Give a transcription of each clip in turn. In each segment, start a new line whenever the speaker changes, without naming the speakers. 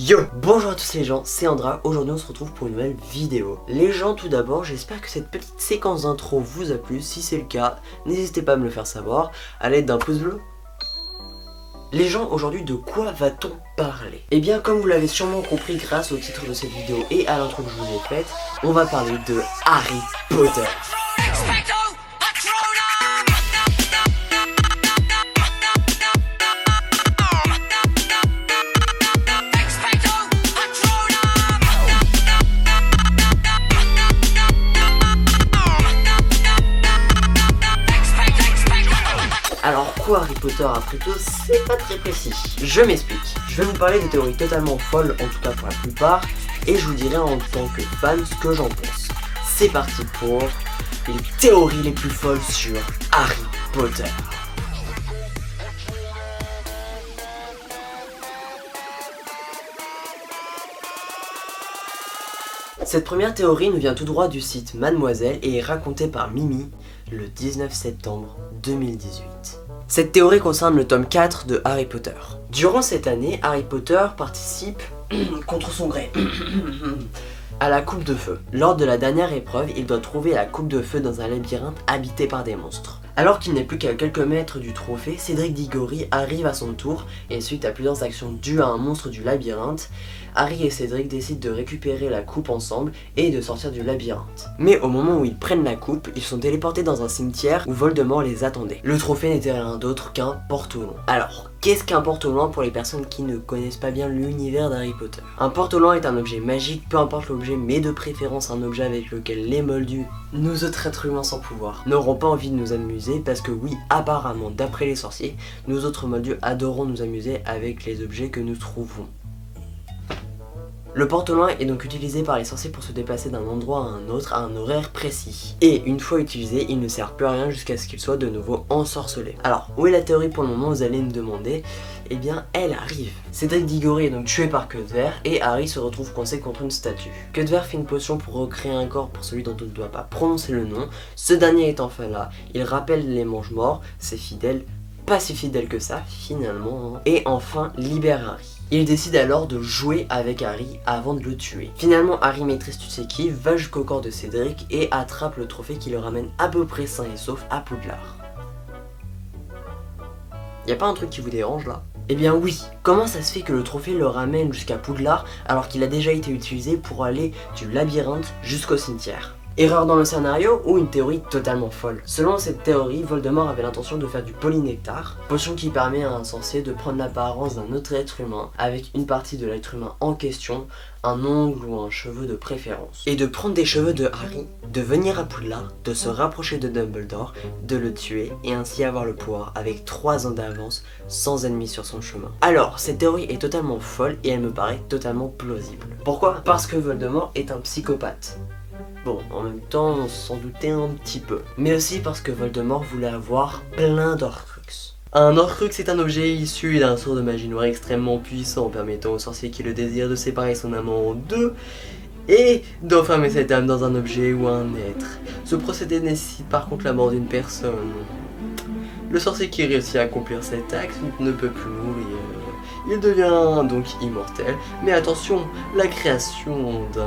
Yo! Bonjour à tous les gens, c'est Andra, aujourd'hui on se retrouve pour une nouvelle vidéo. Les gens, tout d'abord, j'espère que cette petite séquence d'intro vous a plu. Si c'est le cas, n'hésitez pas à me le faire savoir à l'aide d'un pouce bleu. Les gens, aujourd'hui, de quoi va-t-on parler? Eh bien, comme vous l'avez sûrement compris grâce au titre de cette vidéo et à l'intro que je vous ai faite, on va parler de Harry Potter. Alors quoi Harry Potter après tout, c'est pas très précis. Je m'explique. Je vais vous parler de théories totalement folles, en tout cas pour la plupart, et je vous dirai en tant que fan ce que j'en pense. C'est parti pour les théories les plus folles sur Harry Potter. Cette première théorie nous vient tout droit du site Mademoiselle et est racontée par Mimi le 19 septembre 2018. Cette théorie concerne le tome 4 de Harry Potter. Durant cette année, Harry Potter participe, contre son gré, à la coupe de feu. Lors de la dernière épreuve, il doit trouver la coupe de feu dans un labyrinthe habité par des monstres. Alors qu'il n'est plus qu'à quelques mètres du trophée, Cédric Diggory arrive à son tour et suite à plusieurs actions dues à un monstre du labyrinthe, Harry et Cédric décident de récupérer la coupe ensemble et de sortir du labyrinthe. Mais au moment où ils prennent la coupe, ils sont téléportés dans un cimetière où Voldemort les attendait. Le trophée n'était rien d'autre qu'un porte-au-loin. Alors, qu'est-ce qu'un porte-au-loin pour les personnes qui ne connaissent pas bien l'univers d'Harry Potter? Un porte-au-loin est un objet magique, peu importe l'objet, mais de préférence un objet avec lequel les moldus, nous autres êtres humains sans pouvoir, n'auront pas envie de nous amuser parce que oui, apparemment, d'après les sorciers, nous autres moldus adorons nous amuser avec les objets que nous trouvons. Le porte-au-loin est donc utilisé par les sorciers pour se déplacer d'un endroit à un autre à un horaire précis. Et une fois utilisé, il ne sert plus à rien jusqu'à ce qu'il soit de nouveau ensorcelé. Alors, où est la théorie pour le moment, vous allez me demander? Eh bien, elle arrive. Cédric Diggory est donc tué par Quetzver et Harry se retrouve coincé contre une statue. Quetzver fait une potion pour recréer un corps pour celui dont on ne doit pas prononcer le nom. Ce dernier est enfin là, il rappelle les mange-morts, ses fidèles, pas si fidèles que ça finalement, hein. Et enfin libère Harry. Il décide alors de jouer avec Harry avant de le tuer. Finalement, Harry maîtrise tu sais qui, va jusqu'au corps de Cédric et attrape le trophée qui le ramène à peu près sain et sauf à Poudlard. Y a pas un truc qui vous dérange là? Eh bien oui, comment ça se fait que le trophée le ramène jusqu'à Poudlard alors qu'il a déjà été utilisé pour aller du labyrinthe jusqu'au cimetière? Erreur dans le scénario ou une théorie totalement folle? Selon cette théorie, Voldemort avait l'intention de faire du polynectar, potion qui permet à un sorcier de prendre l'apparence d'un autre être humain avec une partie de l'être humain en question, un ongle ou un cheveu de préférence. Et de prendre des cheveux de Harry, de venir à Poudlard, de se rapprocher de Dumbledore, de le tuer et ainsi avoir le pouvoir avec 3 ans d'avance sans ennemis sur son chemin. Alors, cette théorie est totalement folle et elle me paraît totalement plausible. Pourquoi? Parce que Voldemort est un psychopathe. Bon, en même temps, on s'en doutait un petit peu. Mais aussi parce que Voldemort voulait avoir plein d'Horcrux. Un Horcrux est un objet issu d'un sort de magie noire extrêmement puissant, permettant au sorcier qui le désire de séparer son amant en deux et d'enfermer cette âme dans un objet ou un être. Ce procédé nécessite par contre la mort d'une personne. Le sorcier qui réussit à accomplir cet acte ne peut plus mourir. Il devient donc immortel. Mais attention, la création d'un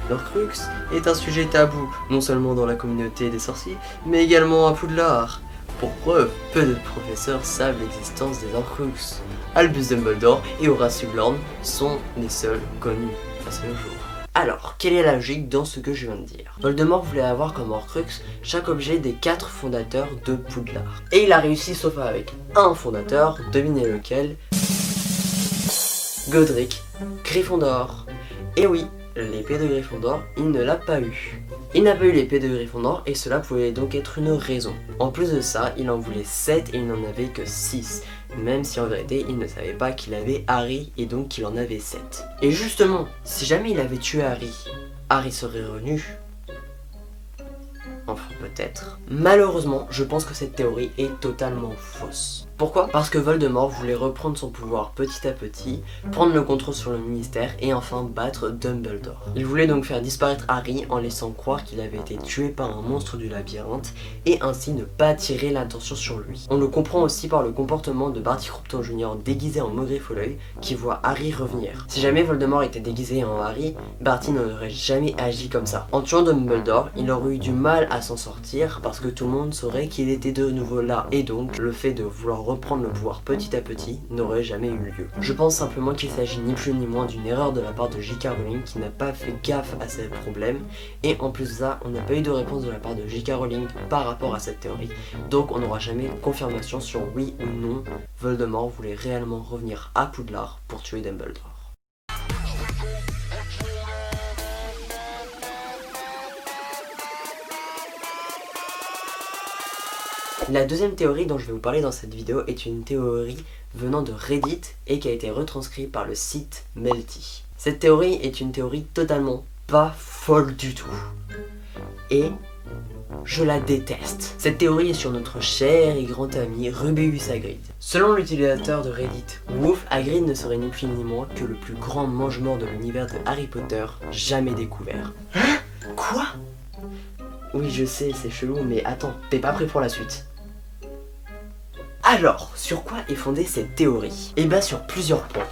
Horcrux est un sujet tabou, non seulement dans la communauté des sorciers, mais également à Poudlard. Pour preuve, peu de professeurs savent l'existence des Horcrux. Albus Dumbledore et Horace Slughorn sont les seuls connus à ce jour. Alors, quelle est la logique dans ce que je viens de dire? Voldemort voulait avoir comme Horcrux chaque objet des 4 fondateurs de Poudlard. Et il a réussi sauf avec un fondateur, devinez lequel? Godric Gryffondor. Et oui, l'épée de Gryffondor, il ne l'a pas eu. Il n'a pas eu l'épée de Gryffondor et cela pouvait donc être une raison. En plus de ça, il en voulait 7 et il n'en avait que 6. Même si en vérité, il ne savait pas qu'il avait Harry et donc qu'il en avait 7. Et justement, si jamais il avait tué Harry, Harry serait revenu. Enfin peut-être. Malheureusement, je pense que cette théorie est totalement fausse. Pourquoi? Parce que Voldemort voulait reprendre son pouvoir petit à petit, prendre le contrôle sur le ministère et enfin battre Dumbledore. Il voulait donc faire disparaître Harry en laissant croire qu'il avait été tué par un monstre du labyrinthe et ainsi ne pas attirer l'attention sur lui. On le comprend aussi par le comportement de Barty Croughton Jr. déguisé en Maugréfolleuil qui voit Harry revenir. Si jamais Voldemort était déguisé en Harry, Barty n'aurait jamais agi comme ça. En tuant Dumbledore, il aurait eu du mal à s'en sortir parce que tout le monde saurait qu'il était de nouveau là et donc le fait de vouloir reprendre le pouvoir petit à petit n'aurait jamais eu lieu. Je pense simplement qu'il s'agit ni plus ni moins d'une erreur de la part de J.K. Rowling qui n'a pas fait gaffe à ces problèmes et en plus de ça, on n'a pas eu de réponse de la part de J.K. Rowling par rapport à cette théorie. Donc on n'aura jamais confirmation sur oui ou non Voldemort voulait réellement revenir à Poudlard pour tuer Dumbledore. La deuxième théorie dont je vais vous parler dans cette vidéo est une théorie venant de Reddit et qui a été retranscrite par le site Melty. Cette théorie est une théorie totalement pas folle du tout. Et je la déteste. Cette théorie est sur notre cher et grand ami Rubeus Hagrid. Selon l'utilisateur de Reddit Woof, Hagrid ne serait ni plus ni moins que le plus grand mange-mort de l'univers de Harry Potter jamais découvert. Hein? Quoi? Oui, je sais, c'est chelou, mais attends, t'es pas prêt pour la suite. Alors, sur quoi est fondée cette théorie? Eh bien sur plusieurs points.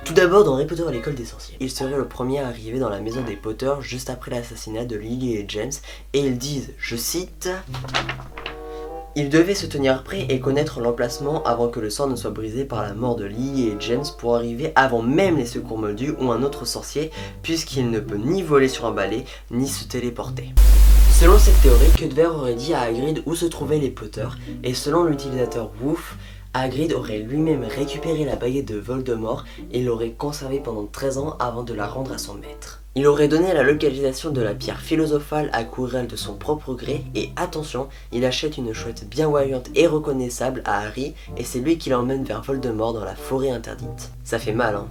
Tout d'abord, dans Harry Potter à l'école des sorciers, il serait le premier à arriver dans la maison des Potter juste après l'assassinat de Lily et James, et ils disent, je cite, « Il devait se tenir prêt et connaître l'emplacement avant que le sort ne soit brisé par la mort de Lily et James pour arriver avant même les secours moldus ou un autre sorcier, puisqu'il ne peut ni voler sur un balai, ni se téléporter. » Selon cette théorie, Cudver aurait dit à Hagrid où se trouvaient les Potter, et selon l'utilisateur Woof, Hagrid aurait lui-même récupéré la baguette de Voldemort et l'aurait conservée pendant 13 ans avant de la rendre à son maître. Il aurait donné la localisation de la pierre philosophale à Quirrell de son propre gré et attention, il achète une chouette bien voyante et reconnaissable à Harry et c'est lui qui l'emmène vers Voldemort dans la forêt interdite. Ça fait mal hein.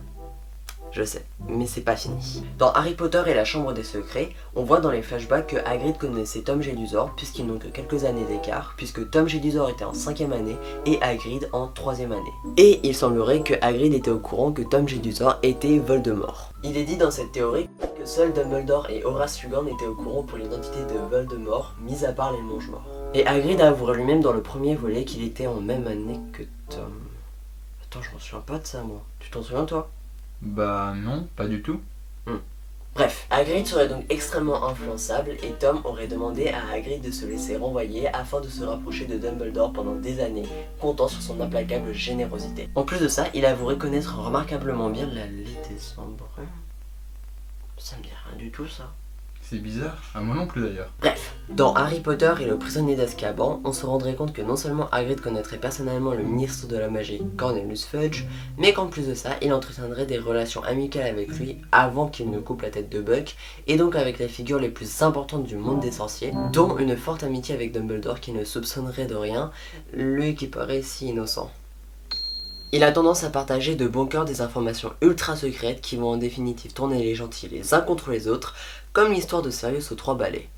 Je sais, mais c'est pas fini. Dans Harry Potter et la chambre des secrets, on voit dans les flashbacks que Hagrid connaissait Tom Jedusor puisqu'ils n'ont que quelques années d'écart, puisque Tom Jedusor était en 5e année et Hagrid en 3e année. Et il semblerait que Hagrid était au courant que Tom Jedusor était Voldemort. Il est dit dans cette théorie que seuls Dumbledore et Horace Slughorn étaient au courant pour l'identité de Voldemort, mis à part les Mange-Morts. Et Hagrid avouerait lui-même dans le premier volet qu'il était en même année que Tom. Attends, je m'en souviens pas de ça moi. Tu t'en souviens toi?
Bah non, pas du tout.
Bref, Hagrid serait donc extrêmement influençable et Tom aurait demandé à Hagrid de se laisser renvoyer afin de se rapprocher de Dumbledore pendant des années, comptant sur son implacable générosité. En plus de ça, il avouerait connaître remarquablement bien la Lie des Embruns. Ça me dit rien du tout ça.
C'est bizarre, à moi non plus d'ailleurs.
Bref, dans Harry Potter et le prisonnier d'Azkaban, on se rendrait compte que non seulement Hagrid connaîtrait personnellement le ministre de la magie, Cornelius Fudge, mais qu'en plus de ça, il entretiendrait des relations amicales avec lui avant qu'il ne coupe la tête de Buck, et donc avec les figures les plus importantes du monde des sorciers, dont une forte amitié avec Dumbledore qui ne soupçonnerait de rien, lui qui paraît si innocent. Il a tendance à partager de bon cœur des informations ultra secrètes qui vont en définitive tourner les gentils les uns contre les autres, comme l'histoire de Sirius aux 3 balais.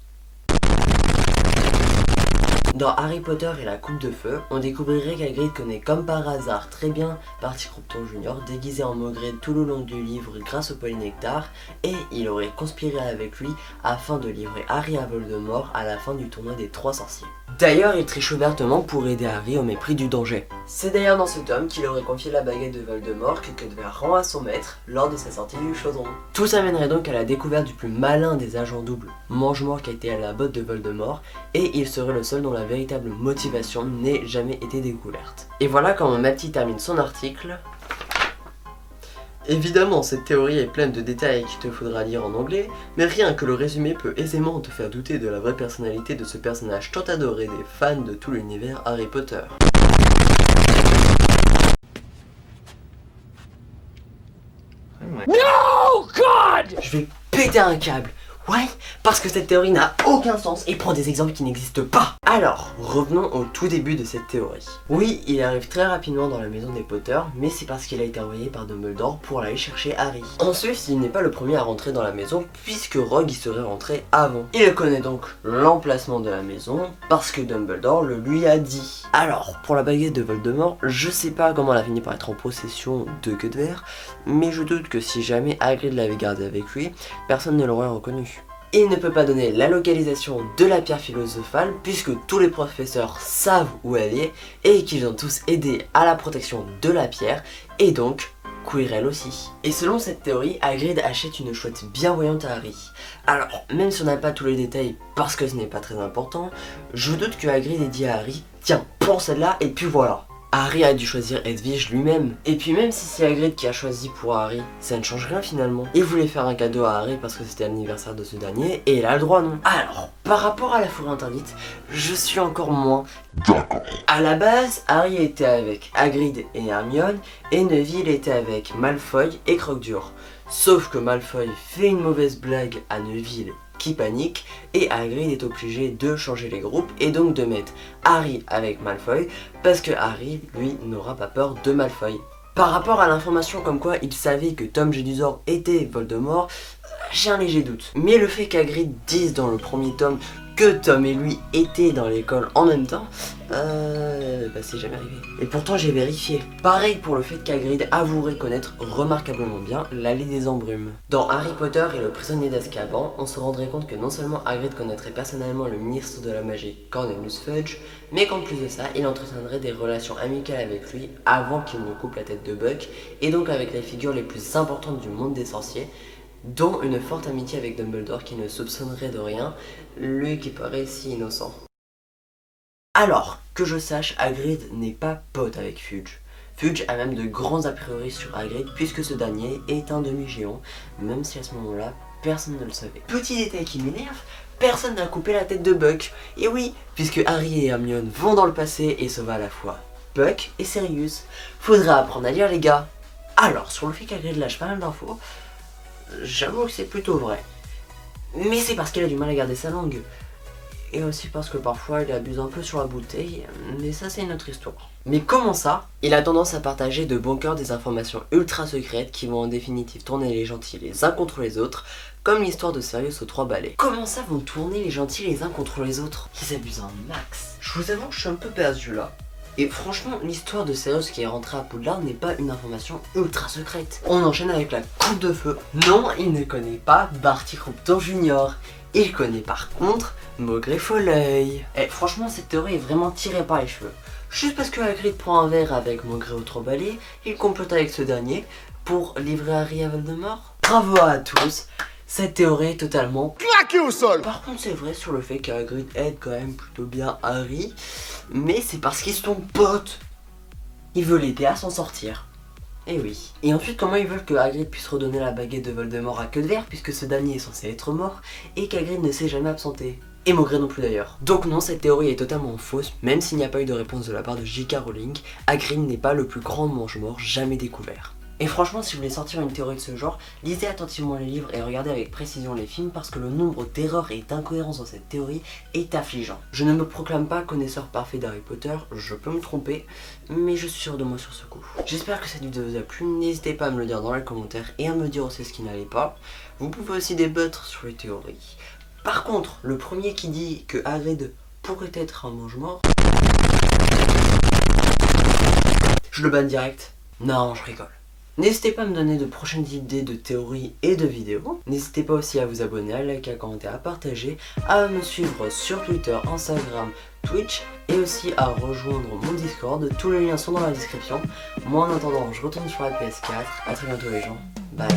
Dans Harry Potter et la Coupe de Feu, on découvrirait qu'Hagrid connaît comme par hasard très bien Barty Croughton Jr. déguisé en Maugréd tout le long du livre grâce au polynectar et il aurait conspiré avec lui afin de livrer Harry à Voldemort à la fin du tournoi des 3 sorciers. D'ailleurs, il triche ouvertement pour aider Harry au mépris du danger. C'est d'ailleurs dans ce tome qu'il aurait confié la baguette de Voldemort que Cudver rend à son maître lors de sa sortie du chaudron. Tout s'amènerait donc à la découverte du plus malin des agents doubles, Mange-Mort qui a été à la botte de Voldemort, et il serait le seul dont la véritable motivation n'ait jamais été découverte. Et voilà comment Melty termine son article. Évidemment, cette théorie est pleine de détails qu'il te faudra lire en anglais, mais rien que le résumé peut aisément te faire douter de la vraie personnalité de ce personnage tant adoré des fans de tout l'univers Harry Potter. No God! Je vais péter un câble. Ouais, parce que cette théorie n'a aucun sens et prend des exemples qui n'existent pas. Alors, revenons au tout début de cette théorie. Oui, il arrive très rapidement dans la maison des Potter, mais c'est parce qu'il a été envoyé par Dumbledore pour aller chercher Harry. Ensuite, il n'est pas le premier à rentrer dans la maison, puisque Rogue y serait rentré avant. Il connaît donc l'emplacement de la maison, parce que Dumbledore le lui a dit. Alors, pour la baguette de Voldemort, je sais pas comment elle a fini par être en possession de Queue de Verre, mais je doute que si jamais Hagrid l'avait gardée avec lui, personne ne l'aurait reconnu. Il ne peut pas donner la localisation de la pierre philosophale puisque tous les professeurs savent où elle est et qu'ils ont tous aidé à la protection de la pierre et donc Quirrell aussi. Et selon cette théorie, Hagrid achète une chouette bienvoyante à Harry. Alors, même si on n'a pas tous les détails parce que ce n'est pas très important, je doute que Hagrid ait dit à Harry « Tiens, prends celle-là et puis voilà ». Harry a dû choisir Edwige lui-même. Et puis même si c'est Hagrid qui a choisi pour Harry, ça ne change rien finalement. Il voulait faire un cadeau à Harry parce que c'était l'anniversaire de ce dernier, et il a le droit non. Alors, par rapport à la forêt interdite, je suis encore moins d'accord. À la base, Harry était avec Hagrid et Hermione, et Neville était avec Malfoy et Croque-Dur. Sauf que Malfoy fait une mauvaise blague à Neville qui panique et Hagrid est obligé de changer les groupes et donc de mettre Harry avec Malfoy parce que Harry, lui, n'aura pas peur de Malfoy. Par rapport à l'information comme quoi il savait que Tom Jedusor était Voldemort, j'ai un léger doute. Mais le fait qu'Hagrid dise dans le premier tome que Tom et lui étaient dans l'école en même temps, c'est jamais arrivé. Et pourtant j'ai vérifié. Pareil pour le fait qu'Hagrid avouerait connaître remarquablement bien l'allée des embrumes. Dans Harry Potter et le prisonnier d'Azkaban, on se rendrait compte que non seulement Hagrid connaîtrait personnellement le ministre de la magie, Cornelius Fudge, mais qu'en plus de ça, il entretiendrait des relations amicales avec lui avant qu'il ne coupe la tête de Buck, et donc avec les figures les plus importantes du monde des sorciers, dont une forte amitié avec Dumbledore qui ne soupçonnerait de rien, lui qui paraît si innocent. Alors, que je sache, Hagrid n'est pas pote avec Fudge. Fudge a même de grands a priori sur Hagrid puisque ce dernier est un demi-géant, même si à ce moment-là, personne ne le savait. Petit détail qui m'énerve, personne n'a coupé la tête de Buck. Et oui, puisque Harry et Hermione vont dans le passé et sauvent à la fois Buck et Sirius. Faudra apprendre à lire les gars. Alors, sur le fait qu'Hagrid lâche pas mal d'infos, j'avoue que c'est plutôt vrai. Mais c'est parce qu'il a du mal à garder sa langue. Et aussi parce que parfois il abuse un peu sur la bouteille, mais ça c'est une autre histoire. Mais comment ça? Il a tendance à partager de bon cœur des informations ultra secrètes qui vont en définitive tourner les gentils les uns contre les autres, comme l'histoire de Sirius aux 3 balais. Comment ça vont tourner les gentils les uns contre les autres? Ils abusent un max. Je vous avoue que je suis un peu perdu là. Et franchement, l'histoire de Sirius qui est rentré à Poudlard n'est pas une information ultra secrète. On enchaîne avec la coupe de feu. Non, il ne connaît pas Barty Croughton Jr. Il connaît par contre Maugrey Folleuil. Et franchement, cette théorie est vraiment tirée par les cheveux. Juste parce que Hagrid prend un verre avec Maugrey aux 3 balais, il complote avec ce dernier pour livrer Harry à Voldemort. Bravo à tous. Cette théorie est totalement claquée au sol. Par contre, c'est vrai sur le fait qu'Hagrid aide quand même plutôt bien Harry, mais c'est parce qu'ils sont potes. Il veut l'aider à s'en sortir. Et oui. Et ensuite, comment ils veulent que Hagrid puisse redonner la baguette de Voldemort à Queue de Verre puisque ce dernier est censé être mort et qu'Hagrid ne s'est jamais absenté. Et Maugrey non plus d'ailleurs. Donc non, cette théorie est totalement fausse, même s'il n'y a pas eu de réponse de la part de J.K. Rowling, Hagrid n'est pas le plus grand mange-mort jamais découvert. Et franchement, si vous voulez sortir une théorie de ce genre, lisez attentivement les livres et regardez avec précision les films parce que le nombre d'erreurs et d'incohérences dans cette théorie est affligeant. Je ne me proclame pas connaisseur parfait d'Harry Potter, je peux me tromper, mais je suis sûr de moi sur ce coup. J'espère que cette vidéo vous a plu, n'hésitez pas à me le dire dans les commentaires et à me dire aussi ce qui n'allait pas. Vous pouvez aussi débattre sur les théories. Par contre, le premier qui dit que Hagrid pourrait être un mange-mort, je le banne direct. Non, je rigole. N'hésitez pas à me donner de prochaines idées de théories et de vidéos. N'hésitez pas aussi à vous abonner, à liker, à commenter, à partager, à me suivre sur Twitter, Instagram, Twitch et aussi à rejoindre mon Discord. Tous les liens sont dans la description. Moi en attendant, je retourne sur la PS4. A très bientôt les gens. Bye.